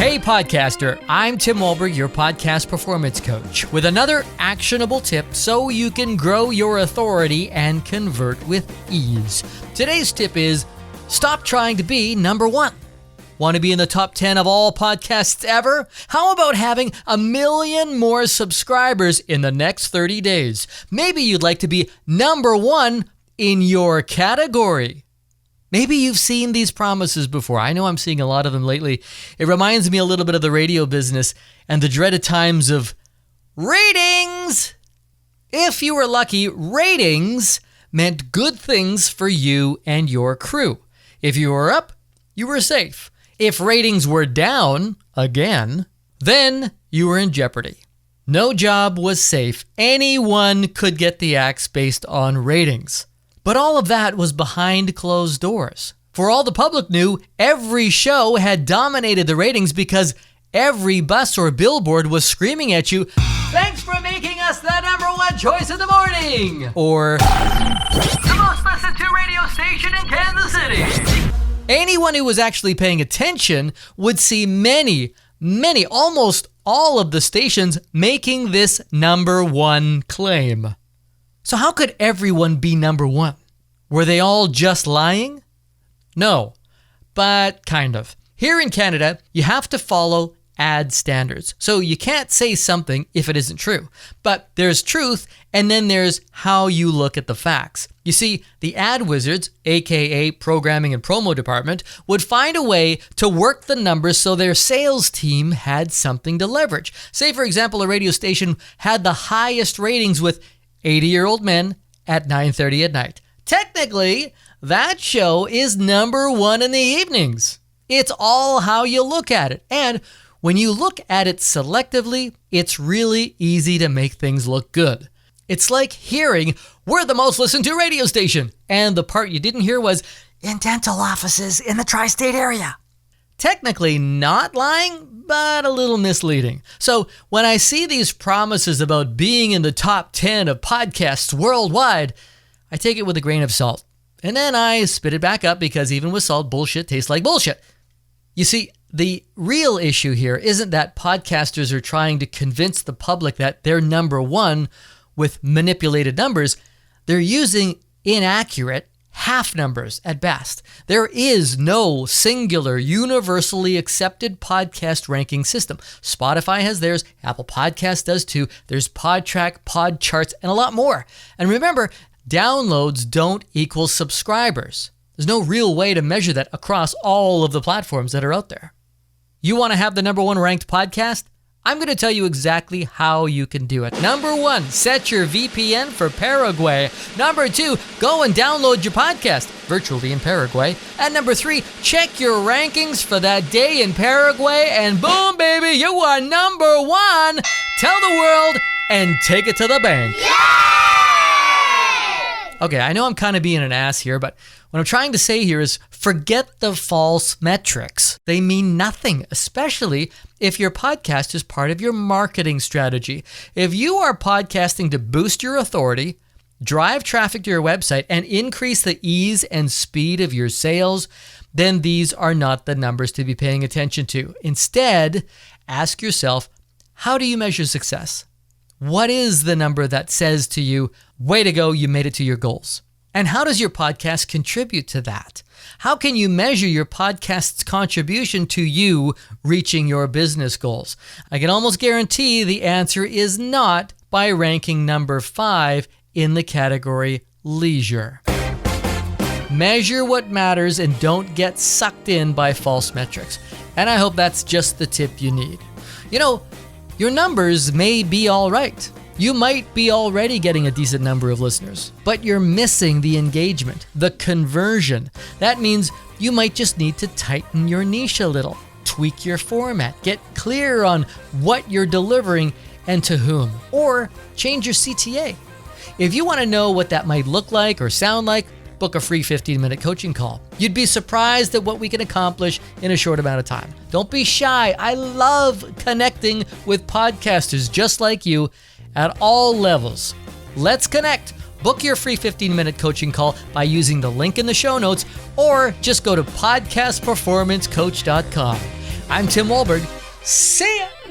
Hey podcaster, I'm Tim Wahlberg, your podcast performance coach, with another actionable tip so you can grow your authority and convert with ease. Today's tip is, stop trying to be number one. Want to be in the top 10 of all podcasts ever? How about having 1 million more subscribers in the next 30 days? Maybe you'd like to be number one in your category. Maybe you've seen these promises before. I know I'm seeing a lot of them lately. It reminds me a little bit of the radio business and the dreaded times of ratings. If you were lucky, ratings meant good things for you and your crew. If you were up, you were safe. If ratings were down, again, then you were in jeopardy. No job was safe. Anyone could get the axe based on ratings. But all of that was behind closed doors. For all the public knew, every show had dominated the ratings because every bus or billboard was screaming at you, "Thanks for making us the number one choice in the morning!" Or, "The most listened to radio station in Kansas City!" Anyone who was actually paying attention would see many, almost all of the stations making this number one claim. So how could everyone be number one? Were they all just lying? No, but kind of. Here in Canada, you have to follow ad standards. So you can't say something if it isn't true. But there's truth, and then there's how you look at the facts. You see, the ad wizards, aka programming and promo department, would find a way to work the numbers so their sales team had something to leverage. Say, for example, a radio station had the highest ratings with 80-year-old men at 9:30 at night. Technically, that show is number one in the evenings. It's all how you look at it. And when you look at it selectively, it's really easy to make things look good. It's like hearing, "We're the most listened to radio station." And the part you didn't hear was, "in dental offices in the tri-state area." Technically not lying, but a little misleading. So when I see these promises about being in the top 10 of podcasts worldwide, I take it with a grain of salt. And then I spit it back up because even with salt, bullshit tastes like bullshit. You see, the real issue here isn't that podcasters are trying to convince the public that they're number one with manipulated numbers. They're using inaccurate half numbers at best. There is no singular, universally accepted podcast ranking system. Spotify has theirs, Apple Podcasts does too. There's PodTrack, PodCharts, and a lot more. And remember, downloads don't equal subscribers. There's no real way to measure that across all of the platforms that are out there. You want to have the number one ranked podcast? I'm going to tell you exactly how you can do it. Number one, set your VPN for Paraguay. Number two, go and download your podcast virtually in Paraguay. And number three, check your rankings for that day in Paraguay, and boom, baby, you are number one. Tell the world and take it to the bank. Yay! Okay, I know I'm kind of being an ass here, but what I'm trying to say here is forget the false metrics. They mean nothing, especially if your podcast is part of your marketing strategy. If you are podcasting to boost your authority, drive traffic to your website, and increase the ease and speed of your sales, then these are not the numbers to be paying attention to. Instead, ask yourself, how do you measure success? What is the number that says to you, way to go, you made it to your goals? And how does your podcast contribute to that? How can you measure your podcast's contribution to you reaching your business goals? I can almost guarantee the answer is not by ranking number 5 in the category leisure. Measure what matters and don't get sucked in by false metrics. And I hope that's just the tip you need. You know, your numbers may be all right. You might be already getting a decent number of listeners, but you're missing the engagement, the conversion. That means you might just need to tighten your niche a little, tweak your format, get clear on what you're delivering and to whom, or change your CTA. If you want to know what that might look like or sound like, book a free 15-minute coaching call. You'd be surprised at what we can accomplish in a short amount of time. Don't be shy. I love connecting with podcasters just like you at all levels. Let's connect. Book your free 15-minute coaching call by using the link in the show notes or just go to podcastperformancecoach.com. I'm Tim Wahlberg. See ya!